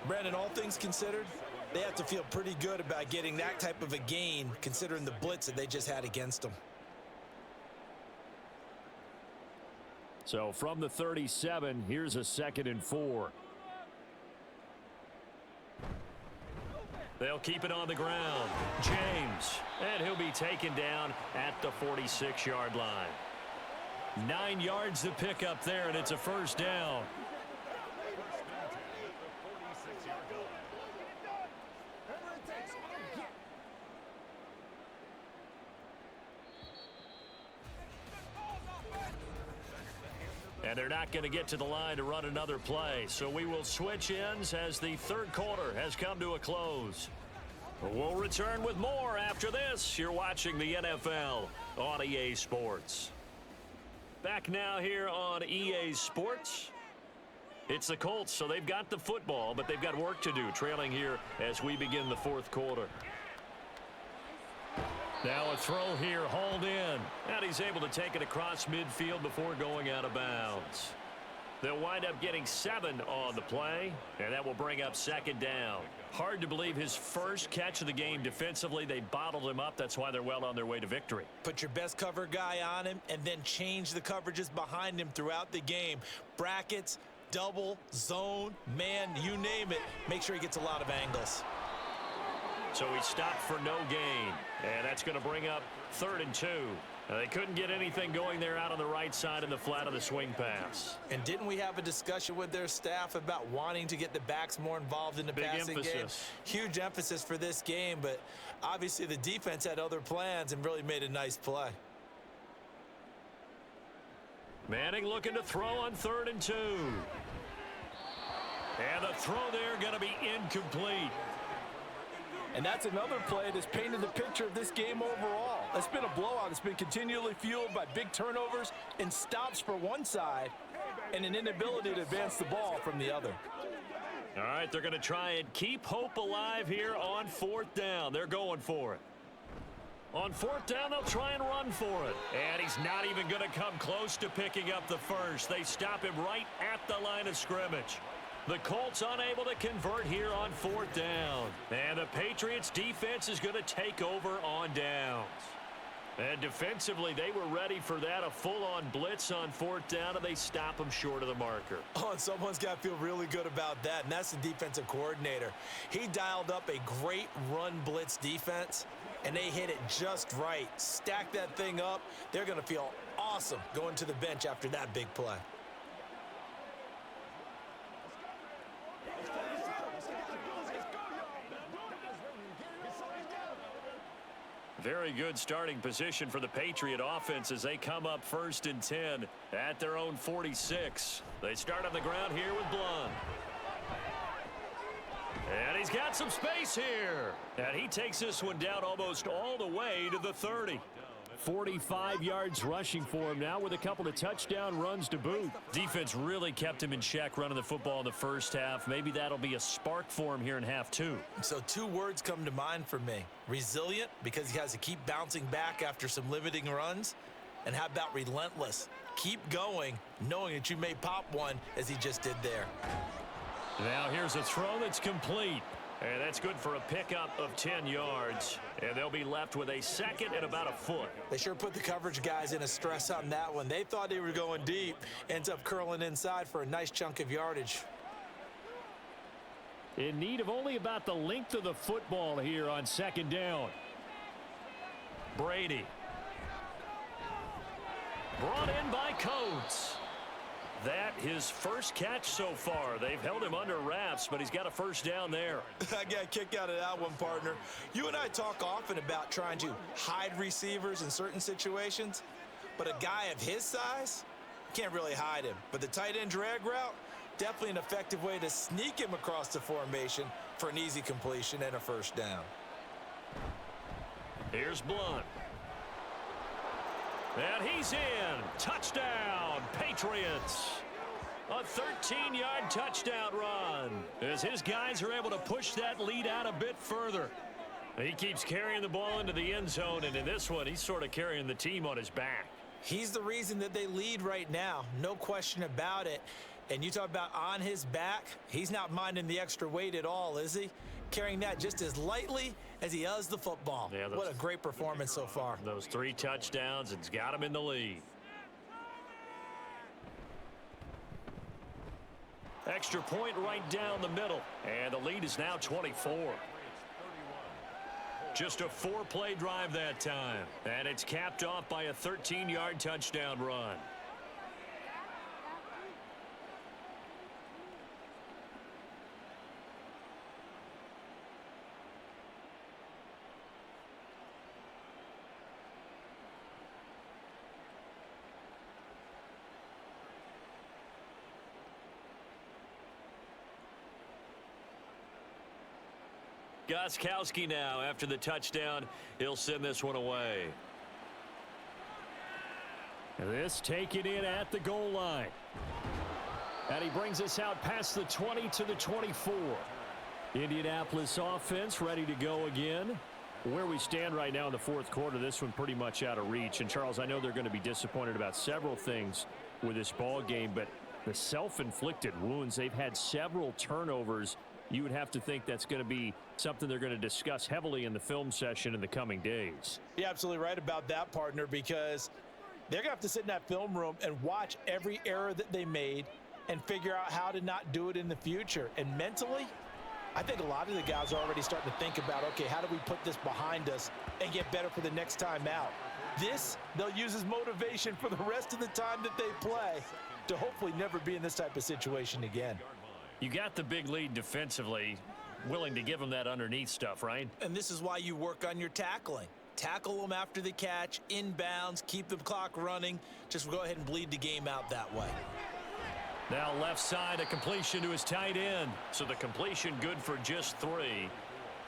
Brandon, all things considered, they have to feel pretty good about getting that type of a gain considering the blitz that they just had against them. So from the 37, here's a 2nd and 4. They'll keep it on the ground. James, and he'll be taken down at the 46-yard line. 9 yards to pick up there, and it's a 1st down. And they're not going to get to the line to run another play. So we will switch ends as the 3rd quarter has come to a close. We'll return with more after this. You're watching the NFL on EA Sports. Back now here on EA Sports. It's the Colts, so they've got the football, but they've got work to do, trailing here as we begin the 4th quarter. Now a throw here, hauled in. And he's able to take it across midfield before going out of bounds. They'll wind up getting 7 on the play, and that will bring up 2nd down. Hard to believe his first catch of the game defensively. They bottled him up. That's why they're well on their way to victory. Put your best cover guy on him and then change the coverages behind him throughout the game. Brackets, double, zone, man, you name it. Make sure he gets a lot of angles. So he stopped for no gain, and that's going to bring up 3rd and 2. They couldn't get anything going there out on the right side in the flat of the swing pass. And didn't we have a discussion with their staff about wanting to get the backs more involved in the passing game? Huge emphasis for this game, but obviously the defense had other plans and really made a nice play. Manning looking to throw on 3rd and 2. And the throw there going to be incomplete. And that's another play that's painted the picture of this game overall. It's been a blowout. It's been continually fueled by big turnovers and stops for one side and an inability to advance the ball from the other. All right, they're going to try and keep hope alive here on 4th down. They're going for it. On fourth down, they'll try and run for it. And he's not even going to come close to picking up the first. They stop him right at the line of scrimmage. The Colts unable to convert here on fourth down. And the Patriots defense is going to take over on downs. And defensively, they were ready for that, a full-on blitz on fourth down, and they stop them short of the marker. Oh, and someone's got to feel really good about that, and that's the defensive coordinator. He dialed up a great run blitz defense, and they hit it just right. Stack that thing up. They're going to feel awesome going to the bench after that big play. Very good starting position for the Patriot offense as they come up 1st and 10 at their own 46. They start on the ground here with Blunt. And he's got some space here. And he takes this one down almost all the way to the 30. 45 yards rushing for him now with a couple of touchdown runs to boot. Defense really kept him in check running the football in the first half. Maybe that'll be a spark for him here in half two. So 2 words come to mind for me. Resilient, because he has to keep bouncing back after some limiting runs. And how about relentless? Keep going, knowing that you may pop one as he just did there. Now here's a throw that's complete. And that's good for a pickup of 10 yards. And they'll be left with a second and about a foot. They sure put the coverage guys in a stress on that one. They thought they were going deep. Ends up curling inside for a nice chunk of yardage. In need of only about the length of the football here on 2nd down. Brady. Brought in by Coates. That his first catch so far. They've held him under wraps, but he's got a first down there. I got a kick out of that one, partner. You and I talk often about trying to hide receivers in certain situations, but a guy of his size, can't really hide him. But the tight end drag route, definitely an effective way to sneak him across the formation for an easy completion and a first down. Here's Blunt. And he's in. Touchdown, Patriots. A 13-yard touchdown run as his guys are able to push that lead out a bit further. He keeps carrying the ball into the end zone, and in this one, he's sort of carrying the team on his back. He's the reason that they lead right now, no question about it. And you talk about on his back, he's not minding the extra weight at all, is he? Carrying that just as lightly as he does the football. Yeah, what a great performance so far. Those 3 touchdowns, it's got him in the lead. Extra point right down the middle, and the lead is now 24. Just a 4-play drive that time, and it's capped off by a 13-yard touchdown run. Gostkowski now after the touchdown. He'll send this one away. This taken in at the goal line. And he brings us out past the 20 to the 24. Indianapolis offense ready to go again. Where we stand right now in the 4th quarter, this one pretty much out of reach. And, Charles, I know they're going to be disappointed about several things with this ball game, but the self-inflicted wounds, they've had several turnovers. You would have to think that's going to be something they're going to discuss heavily in the film session in the coming days. You're absolutely right about that, partner, because they're going to have to sit in that film room and watch every error that they made and figure out how to not do it in the future. And mentally, I think a lot of the guys are already starting to think about, okay, how do we put this behind us and get better for the next time out? This, they'll use as motivation for the rest of the time that they play to hopefully never be in this type of situation again. You got the big lead defensively, willing to give them that underneath stuff, right? And this is why you work on your tackling. Tackle them after the catch, inbounds, keep the clock running. Just go ahead and bleed the game out that way. Now left side, a completion to his tight end. So the completion good for just 3.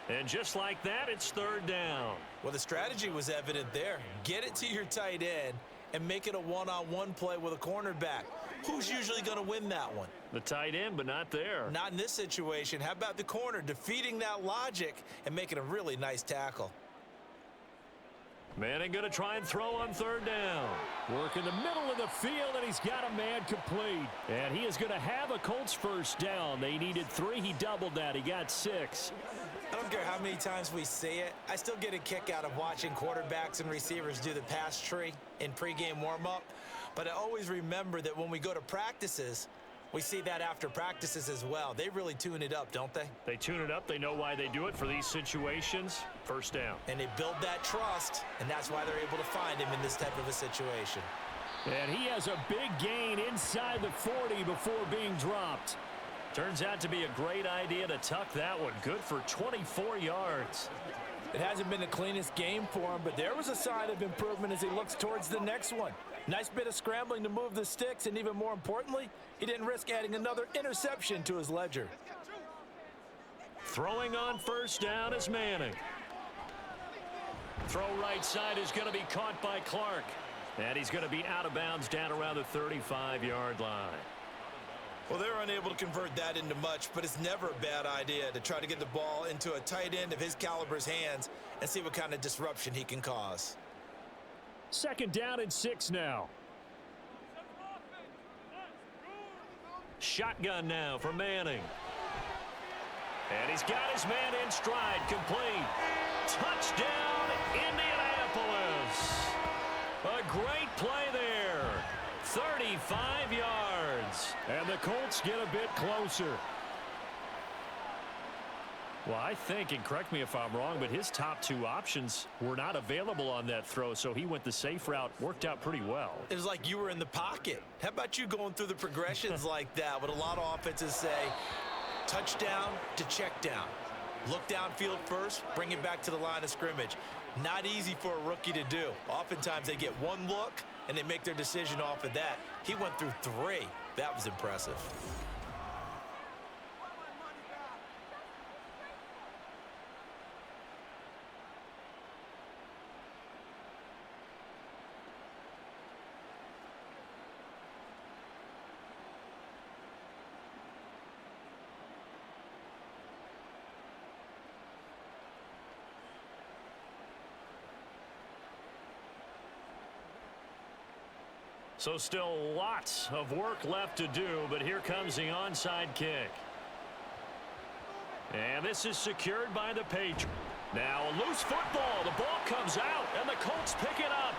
And just like that, it's 3rd down. Well, the strategy was evident there. Get it to your tight end and make it a one-on-one play with a cornerback. Who's usually going to win that one? The tight end, but not there. Not in this situation. How about the corner defeating that logic and making a really nice tackle? Manning going to try and throw on third down. Work in the middle of the field, and he's got a man complete. And he is going to have a Colts first down. They needed 3. He doubled that. He got 6. I don't care how many times we see it. I still get a kick out of watching quarterbacks and receivers do the pass tree in pregame warm-up. But I always remember that when we go to practices, we see that after practices as well. They really tune it up, don't they? They tune it up. They know why they do it for these situations. First down. And they build that trust, and that's why they're able to find him in this type of a situation. And he has a big gain inside the 40 before being dropped. Turns out to be a great idea to tuck that one. Good for 24 yards. It hasn't been the cleanest game for him, but there was a sign of improvement as he looks towards the next one. Nice bit of scrambling to move the sticks, and even more importantly, he didn't risk adding another interception to his ledger. Throwing on first down is Manning. Throw right side is going to be caught by Clark. And he's going to be out of bounds down around the 35-yard line. Well, they were unable to convert that into much, but it's never a bad idea to try to get the ball into a tight end of his caliber's hands and see what kind of disruption he can cause. Second down and 6 now. Shotgun now for Manning. And he's got his man in stride, complete. Touchdown, Indianapolis. A great play there. 35 yards. And the Colts get a bit closer. Well, I think, and correct me if I'm wrong, but his top 2 options were not available on that throw, so he went the safe route. Worked out pretty well. It was like you were in the pocket. How about you going through the progressions like that? What a lot of offenses say, touchdown to check down. Look downfield first, bring it back to the line of scrimmage. Not easy for a rookie to do. Oftentimes they get one look, and they make their decision off of that. He went through 3. That was impressive. So still lots of work left to do, but here comes the onside kick. And this is secured by the Patriots. Now a loose football. The ball comes out, and the Colts pick it up.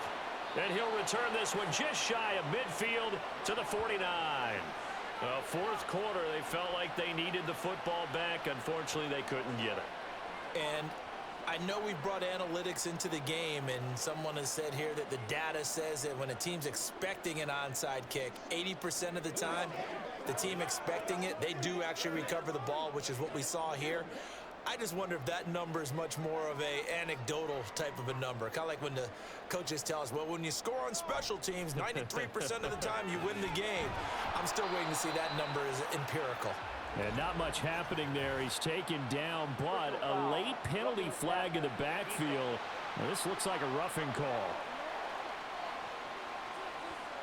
And he'll return this one just shy of midfield to the 49. Fourth quarter, they felt like they needed the football back. Unfortunately, they couldn't get it. And I know we've brought analytics into the game, and someone has said here that the data says that when a team's expecting an onside kick, 80% of the time, the team expecting it, they do actually recover the ball, which is what we saw here. I just wonder if that number is much more of a anecdotal type of a number. Kind of like when the coaches tell us, well, when you score on special teams, 93% of the time you win the game. I'm still waiting to see that number is empirical. And not much happening there. He's taken down, but a late penalty flag in the backfield. Now, this looks like a roughing call.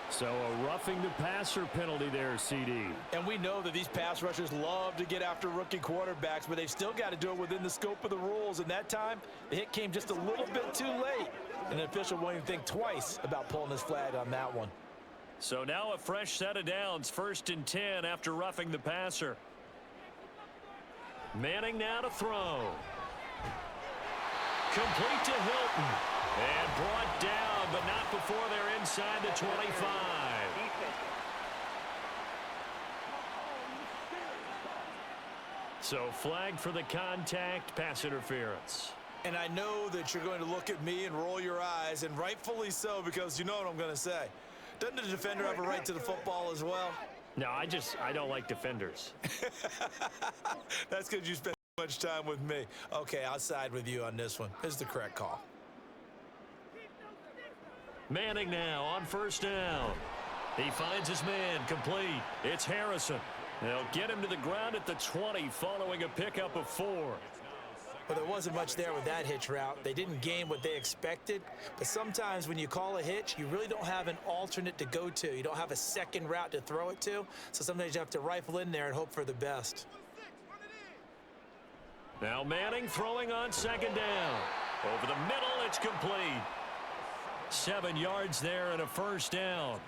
So a roughing the passer penalty there, CD. And we know that these pass rushers love to get after rookie quarterbacks, but they've still got to do it within the scope of the rules. And that time, the hit came just a little bit too late. And the official won't even think twice about pulling his flag on that one. So now a fresh set of downs, 1st and 10 after roughing the passer. Manning now to throw. Complete to Hilton. And brought down, but not before they're inside the 25. So flag for the contact, pass interference. And I know that you're going to look at me and roll your eyes, and rightfully so, because you know what I'm going to say. Doesn't the defender have a right to the football as well? No, I don't like defenders. That's because you spend so much time with me. Okay, I'll side with you on this one. This is the correct call. Manning now on 1st down. He finds his man, complete. It's Harrison. They'll get him to the ground at the 20 following a pickup of 4. Well, there wasn't much there with that hitch route. They didn't gain what they expected. But sometimes when you call a hitch, you really don't have an alternate to go to. You don't have a second route to throw it to. So sometimes you have to rifle in there and hope for the best. Now Manning throwing on 2nd down. Over the middle, it's complete. 7 yards there and a first down.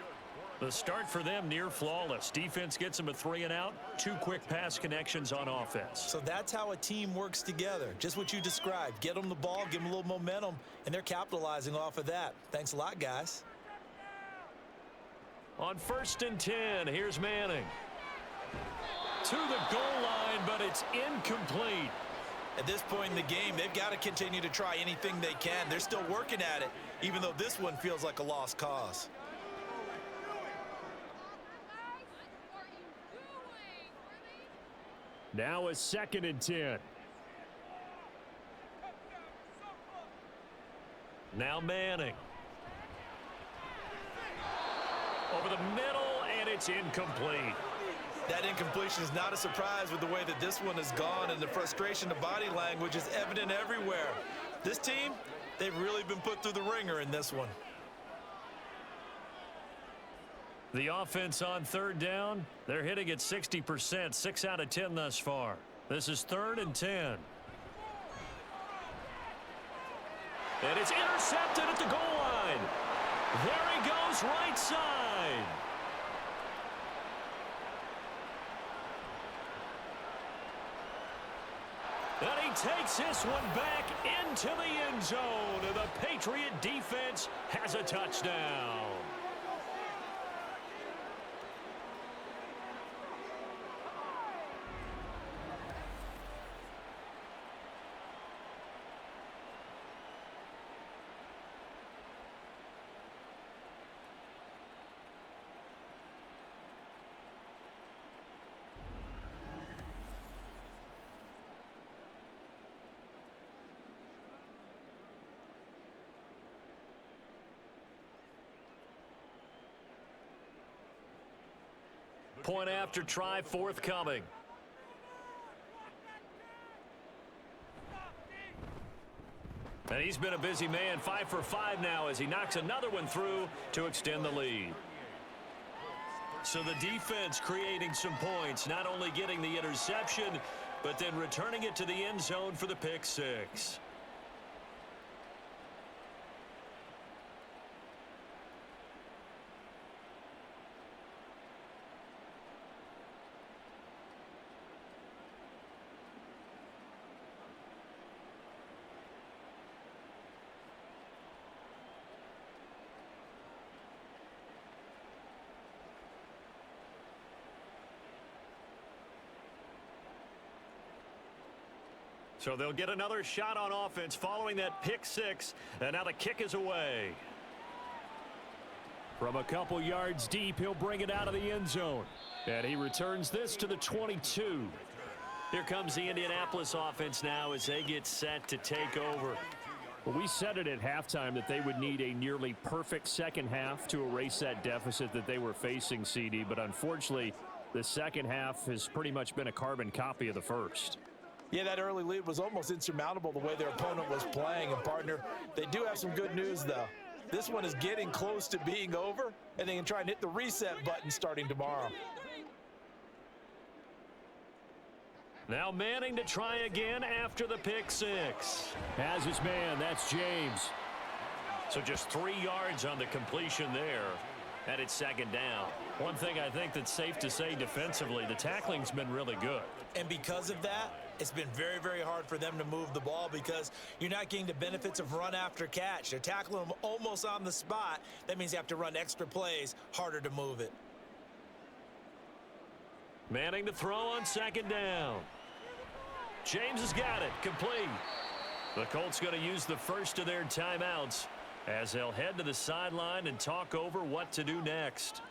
The start for them near flawless. Defense gets them a 3-and-out. 2 quick pass connections on offense. So that's how a team works together. Just what you described. Get them the ball, give them a little momentum, and they're capitalizing off of that. Thanks a lot, guys. On 1st and 10, here's Manning. To the goal line, but it's incomplete. At this point in the game, they've got to continue to try anything they can. They're still working at it, even though this one feels like a lost cause. Now a 2nd and 10. Now Manning. Over the middle, and it's incomplete. That incompletion is not a surprise with the way that this one has gone, and the frustration of body language is evident everywhere. This team, they've really been put through the ringer in this one. The offense on 3rd down, they're hitting at 60%, 6 out of 10 thus far. This is 3rd and 10. And it's intercepted at the goal line. There he goes, right side. And he takes this one back into the end zone. And the Patriot defense has a touchdown. Point after try forthcoming. And he's been a busy man, 5 for 5 now as he knocks another one through to extend the lead. So the defense creating some points, not only getting the interception, but then returning it to the end zone for the pick 6. So they'll get another shot on offense following that pick 6, and now the kick is away. From a couple yards deep, he'll bring it out of the end zone. And he returns this to the 22. Here comes the Indianapolis offense now as they get set to take over. Well, we said it at halftime that they would need a nearly perfect second half to erase that deficit that they were facing, CD. But unfortunately, the second half has pretty much been a carbon copy of the first. Yeah, that early lead was almost insurmountable the way their opponent was playing. And, partner, they do have some good news, though. This one is getting close to being over, and they can try and hit the reset button starting tomorrow. Now Manning to try again after the pick 6. Has his man, that's James. So just 3 yards on the completion there. And it's 2nd down. One thing I think that's safe to say defensively, the tackling's been really good. And because of that, it's been very, very hard for them to move the ball because you're not getting the benefits of run after catch. They're tackling them almost on the spot. That means you have to run extra plays, harder to move it. Manning to throw on 2nd down. James has got it, complete. The Colts going to use the first of their timeouts as they'll head to the sideline and talk over what to do next.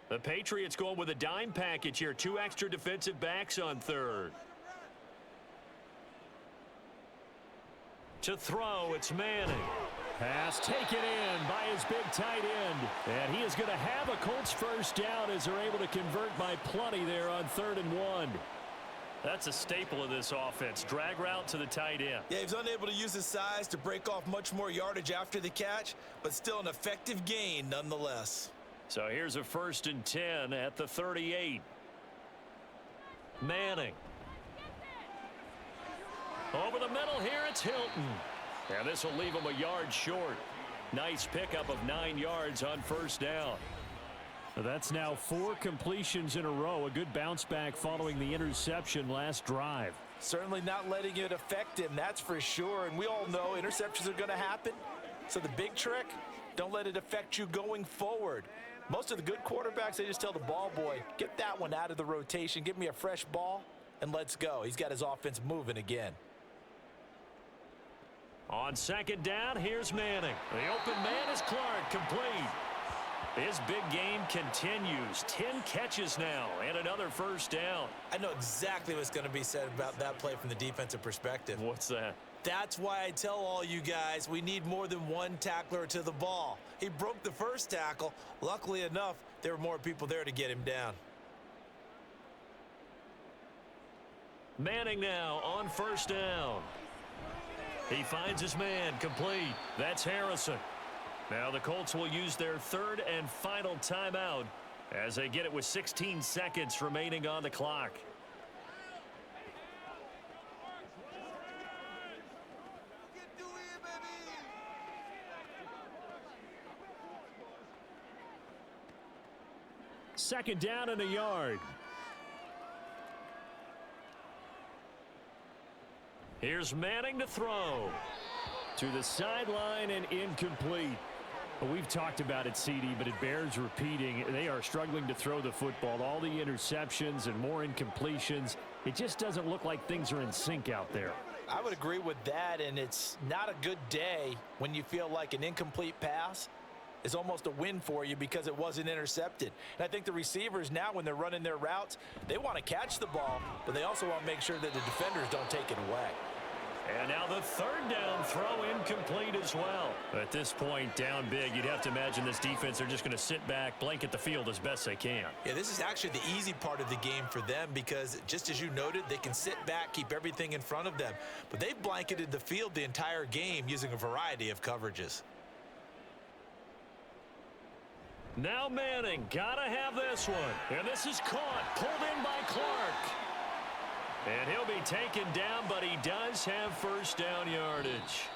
The Patriots going with a dime package here. 2 extra defensive backs on 3rd. To throw, it's Manning. Pass taken in by his big tight end. And he is going to have a Colts first down as they're able to convert by plenty there on 3rd and 1. That's a staple of this offense. Drag route to the tight end. Yeah, he was unable to use his size to break off much more yardage after the catch, but still an effective gain nonetheless. So here's a 1st and 10 at the 38. Manning. Over the middle here, it's Hilton. And this will leave him a yard short. Nice pickup of 9 yards on 1st down. That's now 4 completions in a row. A good bounce back following the interception last drive. Certainly not letting it affect him, that's for sure. And we all know interceptions are going to happen. So the big trick, don't let it affect you going forward. Most of the good quarterbacks, they just tell the ball boy, get that one out of the rotation, give me a fresh ball, and let's go. He's got his offense moving again. On 2nd down, here's Manning. The open man is Clark, complete. His big game continues. 10 catches now and another 1st down. I know exactly what's going to be said about that play from the defensive perspective. What's that? That's why I tell all you guys we need more than one tackler to the ball. He broke the first tackle. Luckily enough, there were more people there to get him down. Manning now on 1st down. He finds his man, complete. That's Harrison. Now the Colts will use their 3rd and final timeout as they get it with 16 seconds remaining on the clock. Second down and a yard. Here's Manning to throw. To the sideline and incomplete. Well, we've talked about it, CD, but it bears repeating. They are struggling to throw the football. All the interceptions and more incompletions. It just doesn't look like things are in sync out there. I would agree with that, and it's not a good day when you feel like an incomplete pass is almost a win for you because it wasn't intercepted. And I think the receivers now, when they're running their routes, they want to catch the ball, but they also want to make sure that the defenders don't take it away. And now the 3rd down throw incomplete as well. At this point, down big, you'd have to imagine this defense, they're just going to sit back, blanket the field as best they can. Yeah, this is actually the easy part of the game for them because, just as you noted, they can sit back, keep everything in front of them. But they've blanketed the field the entire game using a variety of coverages. Now Manning, gotta have this one. And this is caught, pulled in by Clark. And he'll be taken down, but he does have 1st down yardage.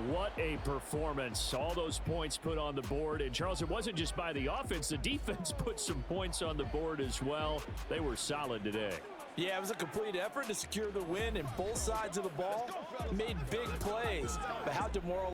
What a performance. All those points put on the board. And, Charles, it wasn't just by the offense. The defense put some points on the board as well. They were solid today. Yeah, it was a complete effort to secure the win, and both sides of the ball made big plays. But how demoralizing.